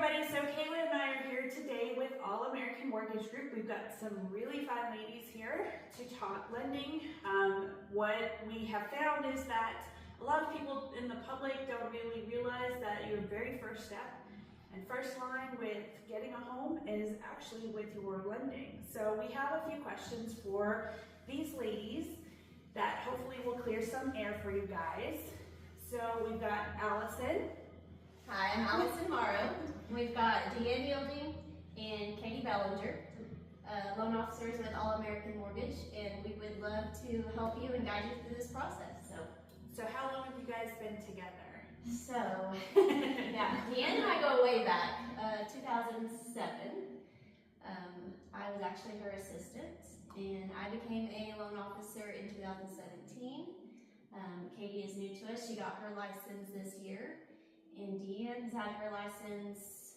everybody, so Kayla and I are here today with All American Mortgage Group. We've got some really fun ladies here to talk lending. What we have found is that a lot of people in the public don't really realize that your very first step and first line with getting a home is actually with your lending. So we have a few questions for these ladies that hopefully will clear some air for you guys. So we've got Allison. Hi, I'm Allison Morrow. We've got Deanne Yielding and Katie Bellinger, loan officers with All American Mortgage, and we would love to help you and guide you through this process. So how long have you guys been together? Yeah, Deanne and I go way back, 2007. I was actually her assistant, and I became a loan officer in 2017. Katie is new to us. She got her license this year. And Deanne has had her license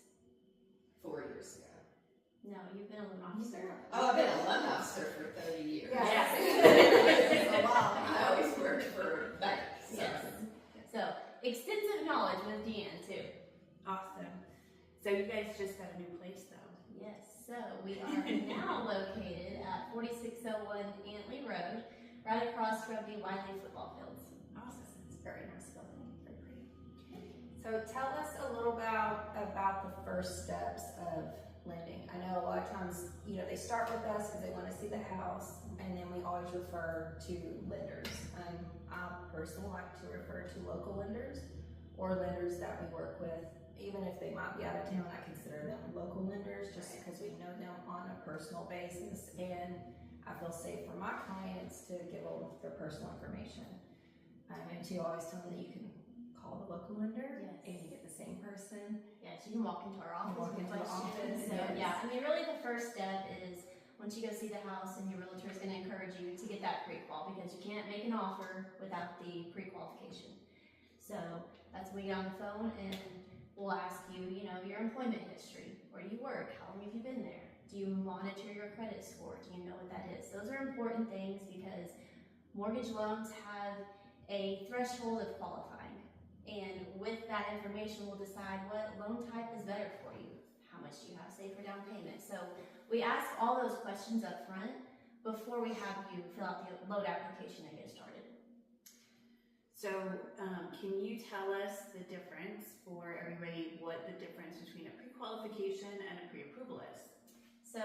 4 years ago. No, you've been a loan officer. Oh, I've been a loan officer for 30 years. Yes. A while. I always worked for banks. So. Yes. So, extensive knowledge with Deanne, too. Awesome. So you guys just got a new place though. Yes, so we are now located at 4601 Antley Road, right across from the Wiley football fields. Awesome. It's a very nice building, very pretty. So tell us a little about the first steps of lending. I know a lot of times, they start with us because they want to see the house, and then we always refer to lenders. I personally like to refer to local lenders or lenders that we work with. Even if they might be out of town, I consider them local lenders just because we know them on a personal basis, and I feel safe for my clients to give them their personal information. And to always tell them that you can call the local lender, Yes. and you get the same person. Yes, you can walk into our office Walk with into the questions. office, So, yes. yeah, I mean, really the first step is once you go see the house, and your realtor is going to encourage you to get that pre-qual, because you can't make an offer without the pre-qualification. So that's when we get on the phone and we'll ask you, your employment history. Where do you work? How long have you been there? Do you monitor your credit score? Do you know what that is? Those are important things because mortgage loans have a threshold of qualifying. And with that information, we'll decide what loan type is better for you. How much do you have saved for down payment? So we ask all those questions up front before we have you fill out the loan application and get started. So can you tell us the difference for everybody, what the difference between a pre-qualification and a pre-approval is? So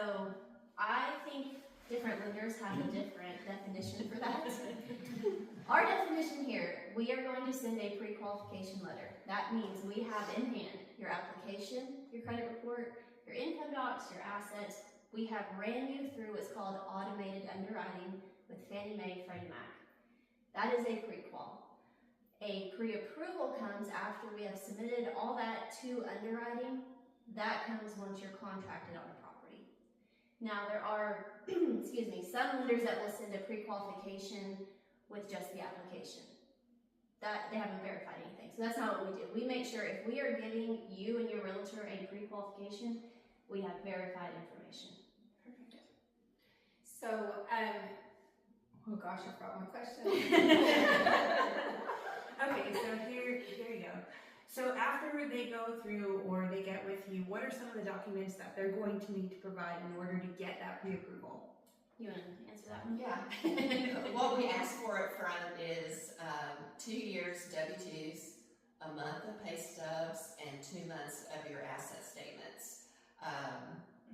I think different lenders have a different definition for that. Our definition here, we are going to send a pre-qualification letter. That means we have in hand your application, your credit report, your income docs, your assets. We have ran you through what's called automated underwriting with Fannie Mae, Freddie Mac. That is a pre-qual. A pre-approval comes after we have submitted all that to underwriting. That comes once you're contracted on a property. Now there are, some lenders that will send a pre-qualification with just the application. That they haven't verified anything. So that's not what we do. We make sure if we are giving you and your realtor a pre-qualification, we have verified information. Perfect. So, oh gosh, I forgot my question. Okay, so here you go. So after they go through or they get with you, what are some of the documents that they're going to need to provide in order to get that pre-approval? You want to answer that one? Yeah. What we ask for up front is 2 years W-2s, a month of pay stubs, and 2 months of your asset statements.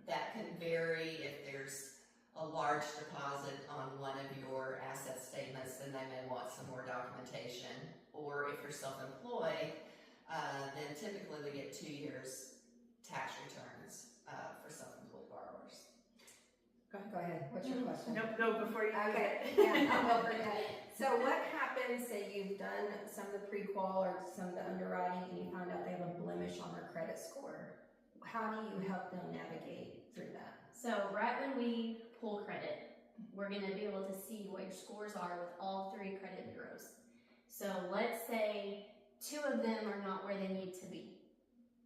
That can vary. If there's a large deposit on one of your asset statements, then they may want some more documentation. Or if you're self-employed, then typically we get 2 years tax returns for self-employed borrowers. Go ahead. What's your question? No, before you. Okay. Yeah, I'll go for that. So what happens, say you've done some of the pre-qual or some of the underwriting and you find out they have a blemish on their credit score? How do you help them navigate through that? So right when we pull credit, we're going to be able to see what your scores are with all 3 credit bureaus. So let's say 2 of them are not where they need to be.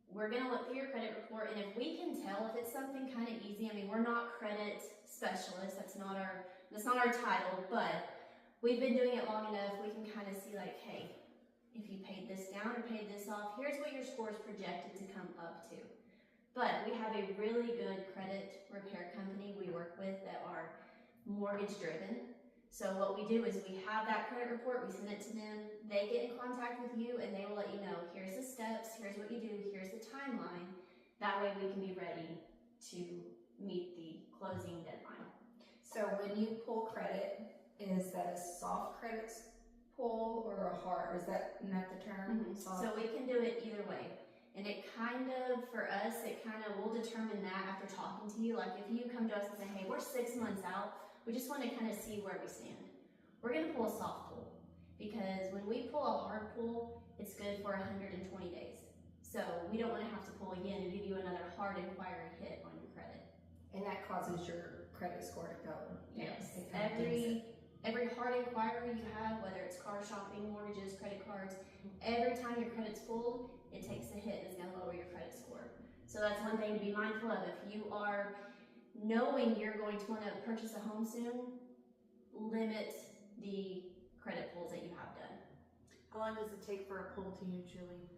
We're going to look through your credit report, and if we can tell if it's something kind of easy, I mean, we're not credit specialists, that's not our title, but we've been doing it long enough, we can kind of see like, hey, if you paid this down or paid this off, here's what your score is projected to come up to. But we have a really good credit repair company we work with that are mortgage driven. So what we do is we have that credit report, we send it to them, they get in contact with you and they will let you know, here's the steps, here's what you do, here's the timeline. That way we can be ready to meet the closing deadline. So when you pull credit, is that a soft credit pull or a hard? Is that not the term? Soft? So we can do it either way. And it kind of, for us, we'll determine that after talking to you. Like if you come to us and say, hey, we're 6 months out, we just want to kind of see where we stand. We're going to pull a soft pull because when we pull a hard pull, it's good for 120 days. So we don't want to have to pull again and give you another hard inquiry hit on your credit. And that causes your credit score to go. Yes. It kind of dings it. Every hard inquiry you have, whether it's car shopping, mortgages, credit cards, every time your credit's pulled, it takes a hit and it's going to lower your credit score. So that's one thing to be mindful of. If you are knowing you're going to want to purchase a home soon, limit the credit pulls that you have done. How long does it take for a pull to usually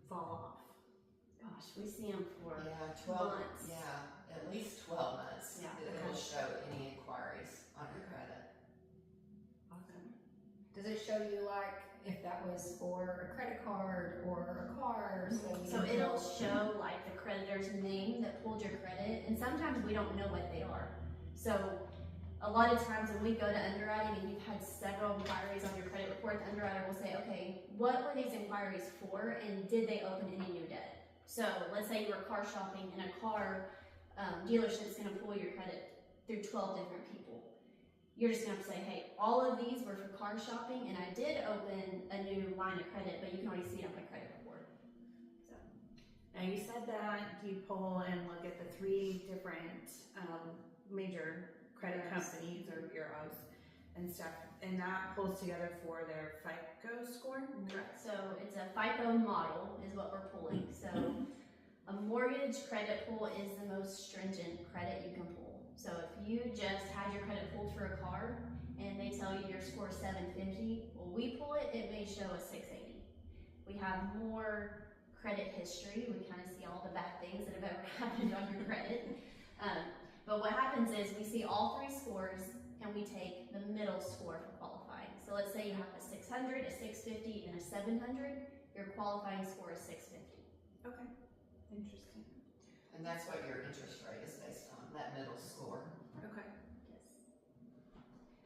fall off? Gosh, we see them for Yeah, 12 months. Yeah, at least 12 months. Yeah. It will show any inquiries on your credit. Awesome. Does it show you like if that was for a credit card or a car? So it'll show like the creditor's name that pulled your credit, and sometimes we don't know what they are. So a lot of times when we go to underwriting and you've had several inquiries on your credit report, the underwriter will say, okay, what were these inquiries for and did they open any new debt? So let's say you were car shopping and a car dealership's gonna pull your credit through 12 different people. You're just gonna have to say, hey, all of these were for car shopping and I did open a new line of credit, but you can already see it on my credit report. So. Now you said that you pull and look at the 3 different major credit companies or bureaus and stuff, and that pulls together for their FICO score? Correct. So it's a FICO model is what we're pulling. So a mortgage credit pull is the most stringent credit you can pull. So if you just had your credit pulled for a car and they tell you your score is 750, well, we pull it, it may show a 680. We have more credit history. We kind of see all the bad things that have ever happened on your credit. But what happens is we see all 3 scores and we take the middle score for qualifying. So let's say you have a 600, a 650, and a 700. Your qualifying score is 650. Okay. Interesting. And that's what your interest rate is based on, that middle score. Okay. Yes.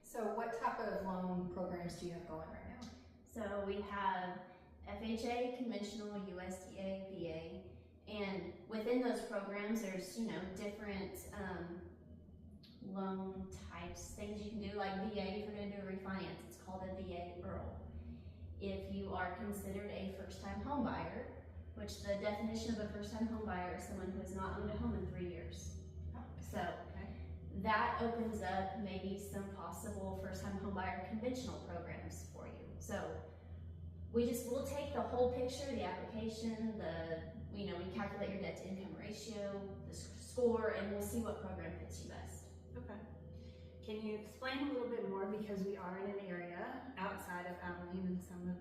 So what type of loan programs do you have going right now? So we have FHA, conventional, USDA, VA, and within those programs, there's different loan types, things you can do. Like VA, if you're going to do a refinance, it's called a VA IRRRL. If you are considered a first-time home buyer, which the definition of a first-time home buyer is someone who has not owned a home in 3 years. So that opens up maybe some possible first-time home buyer conventional programs for you. So we'll take the whole picture, the application, we calculate your debt to income ratio, the score, and we'll see what program fits you best. Okay. Can you explain a little bit more, because we are in an area outside of Abilene, and some of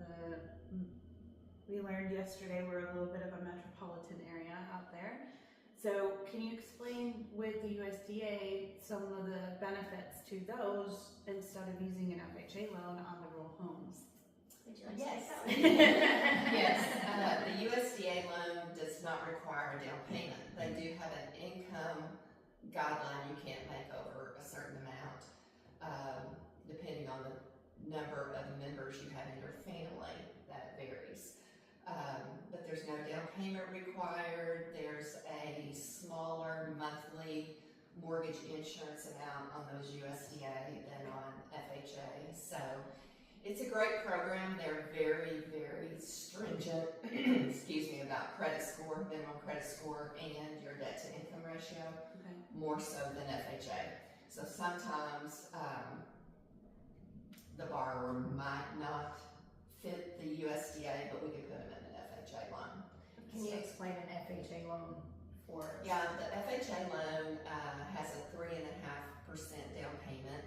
we learned yesterday we're a little bit of a metropolitan area out there. So can you explain with the USDA some of the benefits to those instead of using an FHA loan on the rural homes? Would you like Yes. to take that one? Yes, the USDA loan does not require a down payment. They do have an income guideline you can't make over a certain amount, depending on the number of members you have in your family. That varies. But there's no down payment required. There's a smaller monthly mortgage insurance amount on those USDA than on FHA. So it's a great program. They're very, very stringent, about credit score, minimum credit score, and your debt to income ratio, more so than FHA. So sometimes the borrower might not fit the USDA, but we can put them in an FHA loan. Can you explain an FHA loan for us? Yeah, the FHA loan has a 3.5% down payment.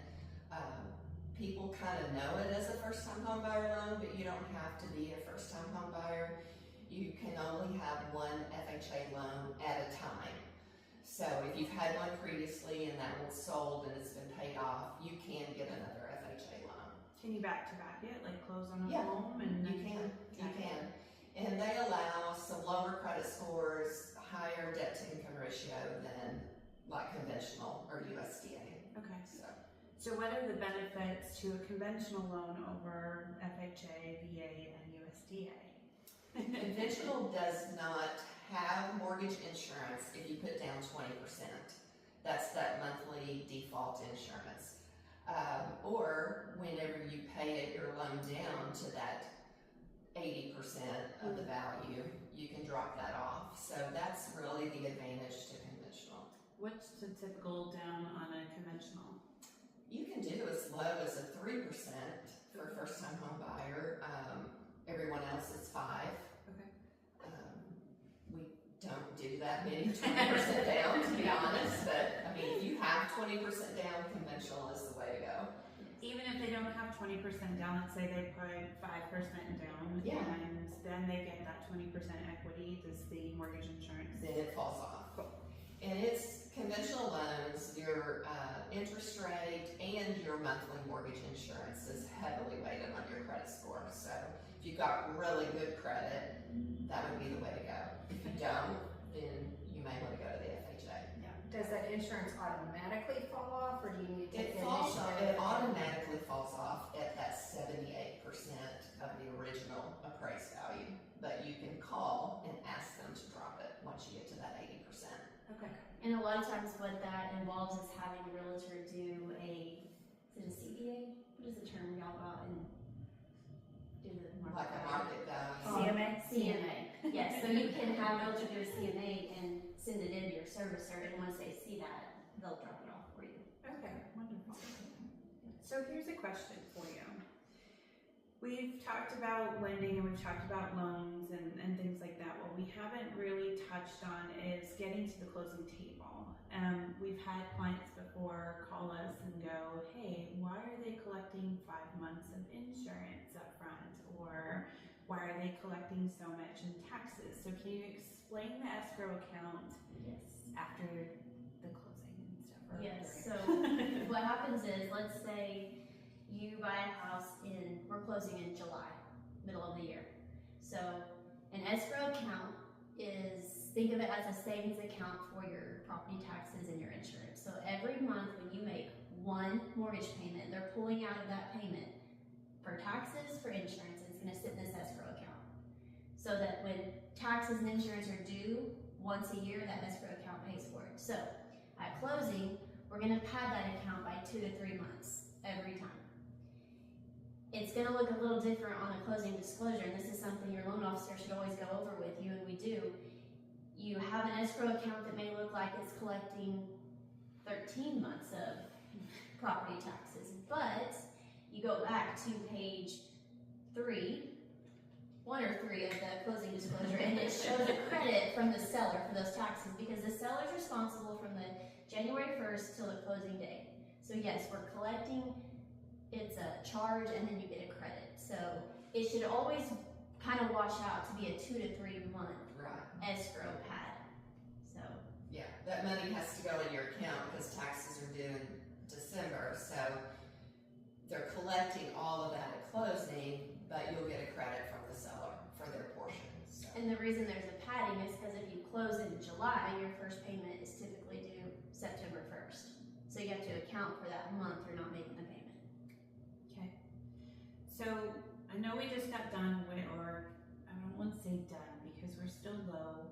People kind of know it as a first-time home buyer loan, but you don't have to be a first-time home buyer. You can only have one FHA FHA loan at a time. So if you've had one previously and that one's sold and it's been paid off, you can get another FHA loan. Can you back to back it, like close on a Yeah, home and You can. And they allow some lower credit scores, higher debt to income ratio than like conventional or USDA. Okay. So So what are the benefits to a conventional loan over FHA, VA, and USDA? conventional does not have mortgage insurance if you put down 20%. That's that monthly default insurance. Or whenever you pay your loan down to that 80% of the value, you can drop that off. So that's really the advantage to conventional. What's the typical down on a conventional? You can do as low as a 3% for a first-time home buyer. Everyone else is 5%. Okay. We don't do that many 20% down, to be honest. But I mean, if you have 20% down, conventional is the way to go. Even if they don't have 20% down, let's say they put 5% down, Yeah. and then they get that 20% equity, does the mortgage insurance? Then it falls off. And it's conventional loans, your interest rate and your monthly mortgage insurance is heavily weighted on your credit score. So if you've got really good credit, that would be the way to go. If you don't, then you may want to go to the FHA. Does that insurance automatically fall off, or do you need to take It the falls off, initiative? it automatically falls off at that 78% of the original appraised value. But you can call and ask them to drop it once you get to that 80%. Okay. And a lot of times what that involves is having a realtor do is it a CBA? What is the term y'all got and do the Like a market value. CMA? CMA. Yes, so you can have a realtor do a CMA and send it into your servicer, and once they see that, they'll drop it off for you. Okay, wonderful. So here's a question for you. We've talked about lending and we've talked about loans and things like that. What we haven't really touched on is getting to the closing table. We've had clients before call us and go, hey, why are they collecting 5 months of insurance up front? Or why are they collecting so much in taxes? So can you explain the escrow account Yes. after the closing and stuff? or Yes, during? so what happens is, let's say you buy a house we're closing in July, middle of the year. So an escrow account is, think of it as a savings account for your property taxes and your insurance. So every month when you make one mortgage payment, they're pulling out of that payment for taxes, for insurance, and it's gonna sit in this escrow account. So that when taxes and insurance are due once a year, that escrow account pays for it. So at closing, we're gonna pad that account by 2 to 3 months every time. It's gonna look a little different on a closing disclosure, and this is something your loan officer should always go over with you, and we do. You have an escrow account that may look like it's collecting 13 months of property taxes, but you go back to page 1 or 3 of the closing disclosure, and it shows a credit from the seller for those taxes, because the seller is responsible from the January 1st till the closing day. So yes, we're collecting, it's a charge, and then you get a credit. So it should always kind of wash out to be a 2 to 3 month Right. escrow pad. So Yeah, that money has to go in your account because taxes are due in December. So they're collecting all of that at closing, but you'll get a credit from the seller for their portion. So. and the reason there's a padding is because if you close in July, your first payment is typically due September 1st. So you have to account for that month you're not making the payment. Okay. So I know we just got done with, or I don't want to say done because we're still low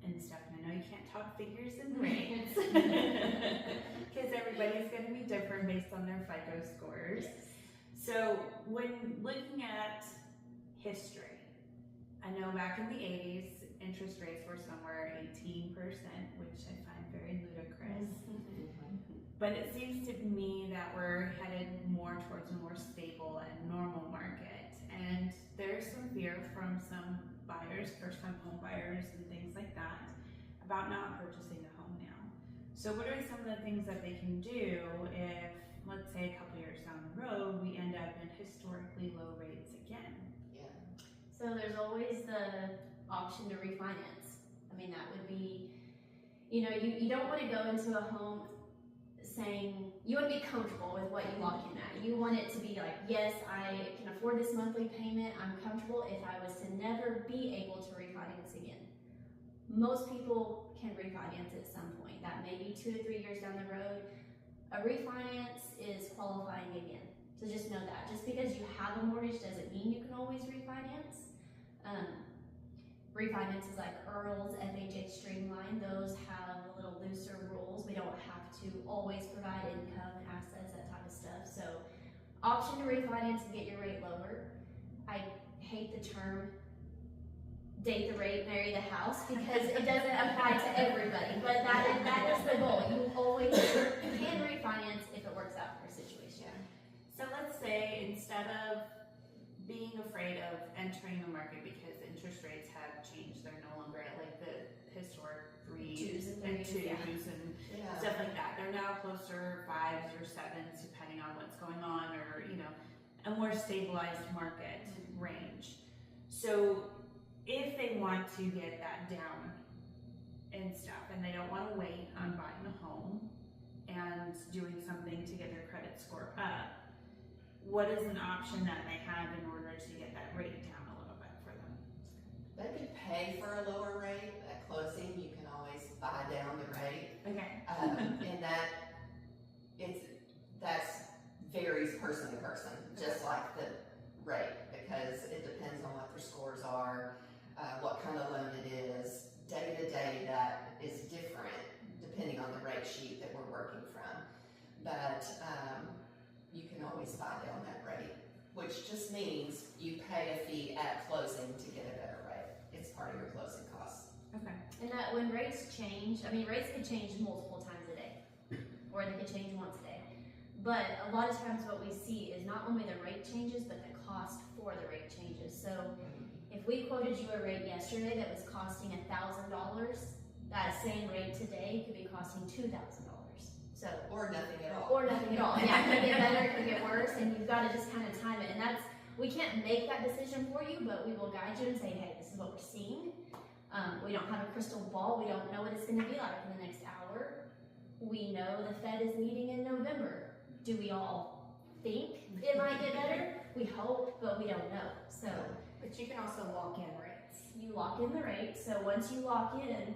and stuff. And I know you can't talk figures and rates because everybody's going to be different based on their FICO scores. So when looking at history, I know back in the 80s, interest rates were somewhere 18%, which I find very ludicrous. But it seems to me that we're headed more towards a more stable and normal market. And there's some fear from some buyers, first-time home buyers and things like that, about not purchasing a home now. So what are some of the things that they can do if, let's say a couple years down the road, we end up in historically low rates again? Yeah. So there's always the option to refinance. I mean, that would be, you know, you don't want to go into a home saying, you want to be comfortable with what you walk in at. You want it to be like, yes, I can afford this monthly payment. I'm comfortable if I was to never be able to refinance again. Most people can refinance at some point. That may be 2 to 3 years down the road. A refinance is qualifying again. So just know that. Just because you have a mortgage doesn't mean you can always refinance. Refinances like Earl's, FHA Streamline, those have a little looser rules. We don't have to always provide income, assets, that type of stuff. So option to refinance and get your rate lower. I hate the term date the rate, marry the house, because it doesn't apply to everybody, but that is the goal. You always can refinance if it works out for a situation. So let's say instead of being afraid of entering the market because interest rates have changed, they're no longer at like the historic 3s and 2s and Yeah. stuff like that. They're now closer 5s or 7s depending on what's going on, or you know, a more stabilized market range. So if they want to get that down and stuff, and they don't want to wait on buying a home and doing something to get their credit score up, what is an option that they have in order to get that rate down a little bit for them? They could pay for a lower rate. At closing, you can always buy down the rate. Okay. And that's varies person to person, just like the rate, because it depends on what their scores are, what kind of loan it is. Day to day, that is different depending on the rate sheet that we're working from. But you can always buy down that rate, which just means you pay a fee at closing to get a better rate. It's part of your closing costs. Okay. And that when rates change, I mean, rates could change multiple times a day, or they could change once a day. But a lot of times what we see is not only the rate changes, but the cost for the rate changes. So if we quoted you a rate yesterday that was costing $1,000, that same rate today could be costing $2,000. So Or nothing at all. or nothing at all. Yeah, it could get better, it could get worse, and you've got to just kind of time it. And we can't make that decision for you, but we will guide you and say, hey, this is what we're seeing. We don't have a crystal ball. We don't know what it's going to be like in the next hour. We know the Fed is meeting in November. Do we all think it might get better? We hope, but we don't know. So But you can also lock in rates. you lock in the rate. So once you lock in,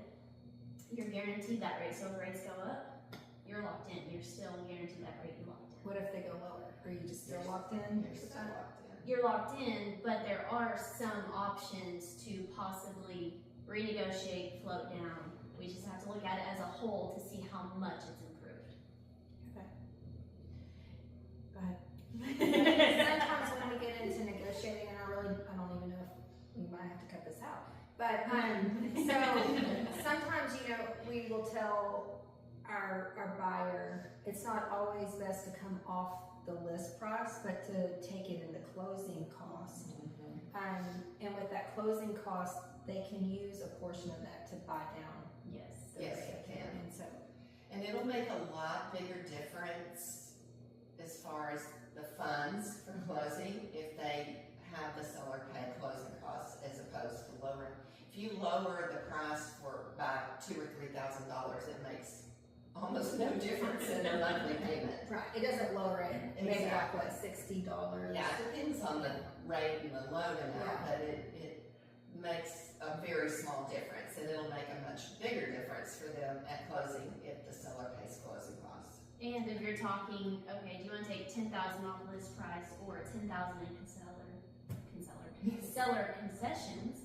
you're guaranteed that rate. So if rates go up, you're locked in. You're still guaranteed that rate. You're locked in. What if they go lower? Are you just still locked in? You're still locked in. You're locked in, but there are some options to possibly renegotiate, float down. We just have to look at it as a whole to see how much it's improved. Okay. Go ahead. Sometimes when we get into negotiating, and I don't even know if we might have to cut this out. But so sometimes, you know, we will tell our buyer it's not always best to come off the list price, but to take it in the closing cost. And with that closing cost, they can use a portion of that to buy down Yes. the Yes, rate. they can. And so, And it'll make a lot bigger difference as far as the funds for closing if they have the seller pay closing costs as opposed to lowering. If you lower the price by $2,000 or $3,000, it makes almost no difference in their monthly payment. right, it doesn't lower it. Maybe like Exactly. what, $60? Yeah, it depends on the rate and the loan amount, Yeah. but it makes a very small difference, and it'll make a much bigger difference for them at closing if the seller pays closing costs. And if you're talking, okay, do you want to take $10,000 off list price or $10,000 in seller concessions?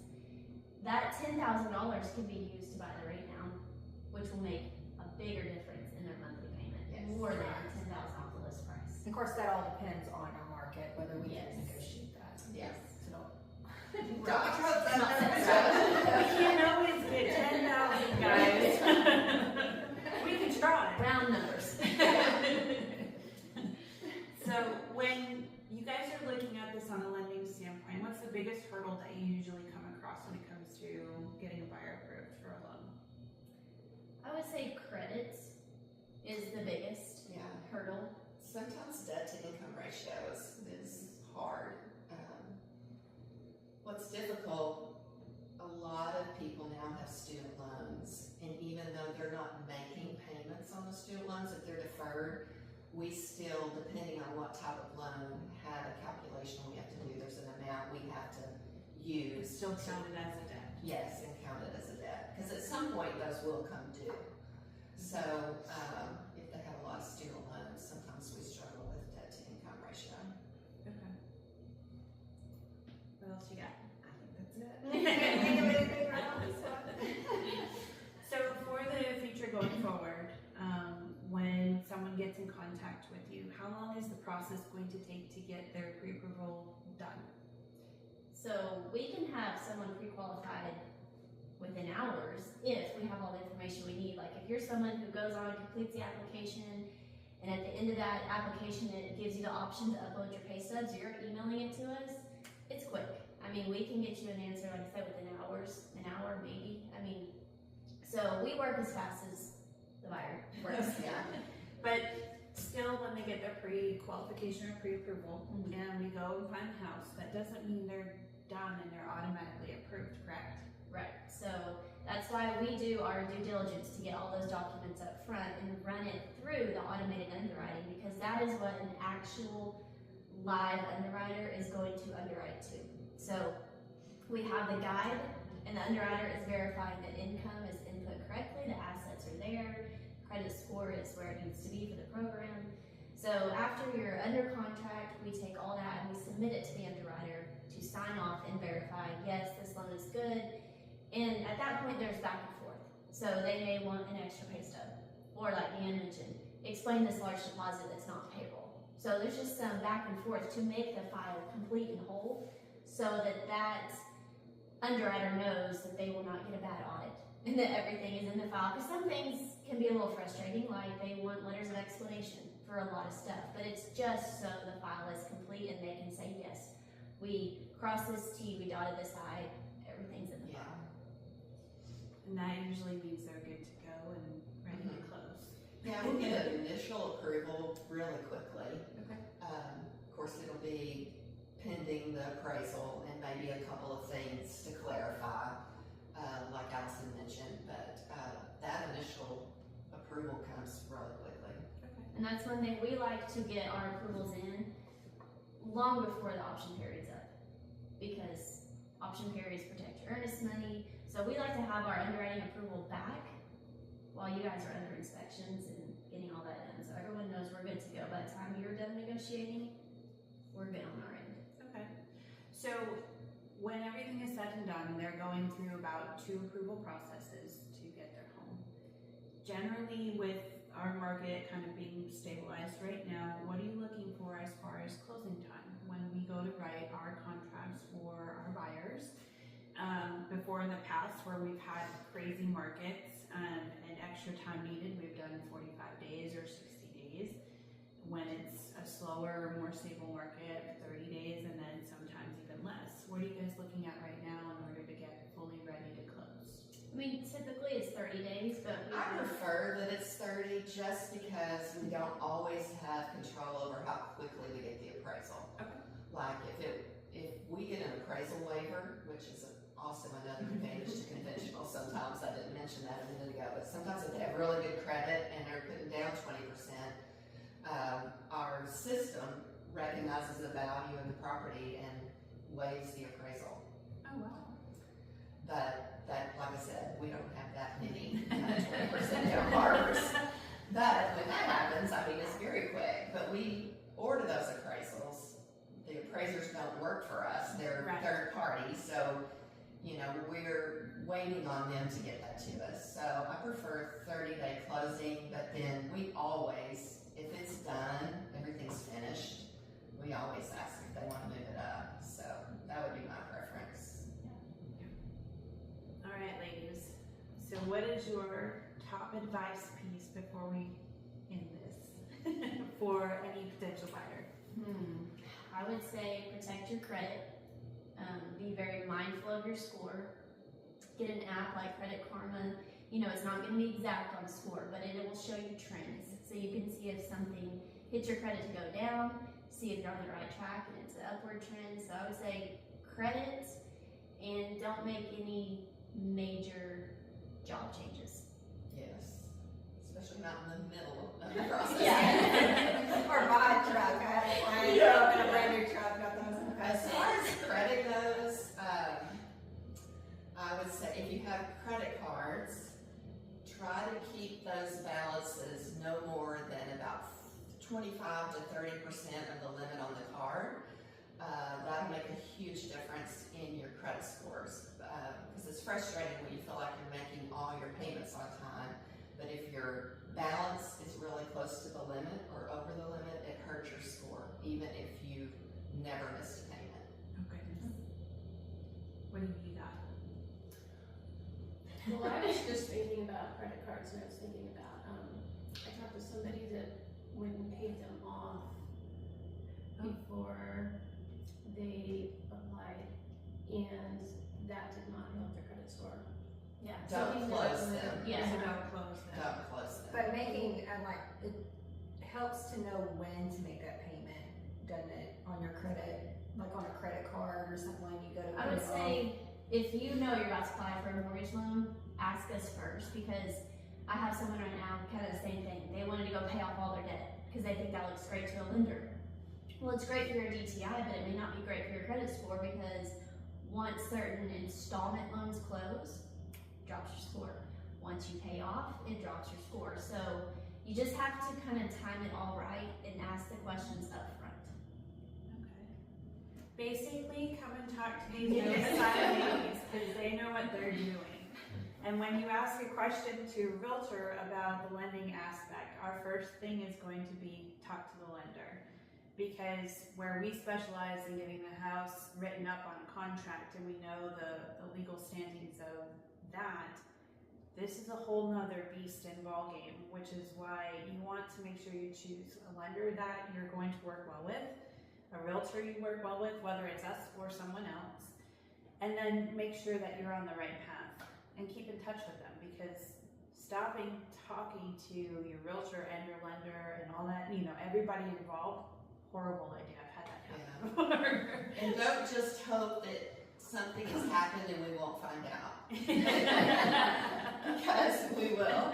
That $10,000 can be used to buy the rate down, which will make a bigger difference in their monthly payment, Yes. more than $10,000 off the list price. Of course, that all depends on our market, whether we Yes. can negotiate that. Yes. So Don't Not We can't always get 10,000, guys. We can try. round numbers. So when you guys are looking at this on a lending standpoint, what's the biggest hurdle that you usually come across when it comes to getting a buyer approved for a loan? I would say credit is the biggest Yeah. hurdle. Sometimes debt to income ratio is hard. What's difficult, a lot of people now have student loans, and even though they're not making payments on the student loans, if they're deferred, we still, depending on what type of loan, have a calculation we have to do. There's an amount we have to use. It's still counted as a debt. Yes, and count it as a debt, because at some point those will come due. So, if they have a lot of student loans, sometimes we struggle with debt to income ratio. Okay. What else you got? I think that's it. Can't think of anything right on this one. So for the future going forward, when someone gets in contact with you, how long is the process going to take to get their pre-approval done? So we can have someone pre-qualified within hours if we have all the information we need. Like if you're someone who goes on and completes the application, and at the end of that application it gives you the option to upload your pay stubs, you're emailing it to us, it's quick. I mean, we can get you an answer, like I said, within hours, an hour maybe. I mean, so we work as fast as the buyer works. Yeah. But still, when they get their pre-qualification or pre-approval, and we go and find the house, that doesn't mean they're done and they're automatically approved, correct? Right, so that's why we do our due diligence to get all those documents up front and run it through the automated underwriting, because that is what an actual live underwriter is going to underwrite to. So we have the guide, and the underwriter is verifying that income is input correctly, the assets are there, credit score is where it needs to be for the program. So after you're under contract, we take all that and we submit it to the underwriter to sign off and verify, yes, this loan is good. And at that point, there's back and forth. So they may want an extra pay stub, or like Dan mentioned, explain this large deposit that's not payroll. So there's just some back and forth to make the file complete and whole, so that that underwriter knows that they will not get a bad audit and that everything is in the file. Because some things can be a little frustrating, like they want letters of explanation for a lot of stuff, but it's just so the file is complete and they can say, yes, we crossed this T, we dotted this I, everything's in the file. And that usually means they're good to go and ready to close. Yeah, we'll get an initial approval really quickly. Okay. Of course, it'll be pending the appraisal and maybe a couple of things to clarify, like Allison mentioned, but that initial approval comes really quickly. And that's one thing, we like to get our approvals in long before the option period's up, because option periods protect your earnest money. So we like to have our underwriting approval back while you guys are under inspections and getting all that done. So everyone knows we're good to go. By the time you're done negotiating, we're good on our end. Okay. So when everything is said and done, they're going through about 2 approval processes to get their home. Generally, with our market kind of being stabilized right now, what are you looking for as far as closing time when we go to write our contracts for our buyers? Before in the past, where we've had crazy markets and extra time needed, we've done 45 days or 60 days. When it's a slower, more stable market, 30 days, and then sometimes even less. What are you guys looking at right now in order to get fully ready to close? I mean, typically it's 30 days, but I prefer that it's 30 just because we don't always have control over how quickly we get the appraisal. Okay. Like if we get an appraisal waiver, which is also another advantage to conventional sometimes, I didn't mention that a minute ago, but sometimes if they have really good credit and they're putting down 20%, our system recognizes the value of the property and waives the appraisal. Oh, wow. But that, like I said, we don't have that many 20% down borrowers. But when that happens, I mean, it's very quick. But we order those appraisals. The appraisers don't work for us. They're Right. third party. So, you know, we're waiting on them to get that to us. So I prefer 30-day closing, but then we always, if it's done, everything's finished, we always ask if they want to move it up. So that would be my preference. All right, ladies. So what is your top advice piece before we end this for any potential buyer? I would say protect your credit. Be very mindful of your score. Get an app like Credit Karma. You know, it's not going to be exact on score, but it will show you trends. So you can see if something hits your credit to go down, see if you're on the right track and it's an upward trend. So I would say credit, and don't make any major job changes. Yes, especially not in the middle of the process. Yeah. Or buy a truck, I had a Yeah. a brand new truck, got those in the As past. far as credit goes, I would say if you have credit cards, try to keep those balances no more than about 25 to 30% of the limit on the card. That'll make a huge difference in your credit scores, because it's frustrating when you feel like you're making all your payments on time, but if your balance is really close to the limit or over the limit, it hurts your score, even if you never missed a payment. Okay. What do you got? Well, I was just thinking about credit cards, and I was thinking about, I talked to somebody that went and paid them off before they applied, and that did not help their credit score. Yeah. Don't close them. Yeah. So don't close them. Don't close them. But making, it helps to know when to make that payment, doesn't it, on your credit, like on a credit card or something, when you go to I would pay it off. say if you know you're about to apply for a mortgage loan, ask us first, because I have someone right now, kind of the same thing. They wanted to go pay off all their debt because they think that looks great to a lender. Well, it's great for your DTI, but it may not be great for your credit score, because once certain installment loans close, it drops your score. Once you pay off, it drops your score. So you just have to kind of time it all right and ask the questions up front. Okay. Basically, come and talk to these really silent ladies, because they know what they're doing. And when you ask a question to a realtor about the lending aspect, our first thing is going to be talk to the lender. Because where we specialize in getting the house written up on a contract, and we know the legal standings of that, this is a whole nother beast and ballgame, which is why you want to make sure you choose a lender that you're going to work well with, a realtor you work well with, whether it's us or someone else, and then make sure that you're on the right path and keep in touch with them, because stopping talking to your realtor and your lender and all that, everybody involved, horrible idea. I've had that happen before. And don't just hope that something has happened and we won't find out. Because we will.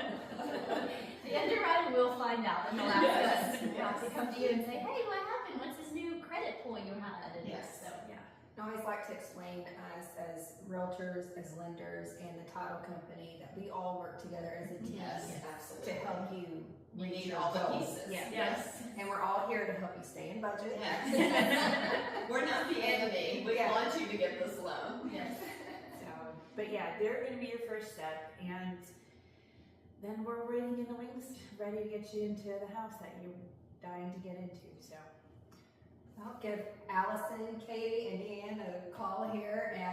The underwriter will find out, and they'll ask us. They'll have to come to you and say, hey, what happened? What's this new credit pull you had? And Yes. So, yeah. I always like to explain us as realtors, as lenders, and the title company, that we all work together as a team Yes, to absolutely. help you We reach need your all the goals. pieces. Yeah. Yes. And we're all here to help you stay in budget. Yes. We're not the enemy. We Yeah. want you to get this loan. Yes. So, but yeah, they're going to be your first step, and then we're waiting in the wings, ready to get you into the house that you're dying to get into. So, I'll give Allison, Katie, and Ann a call here, and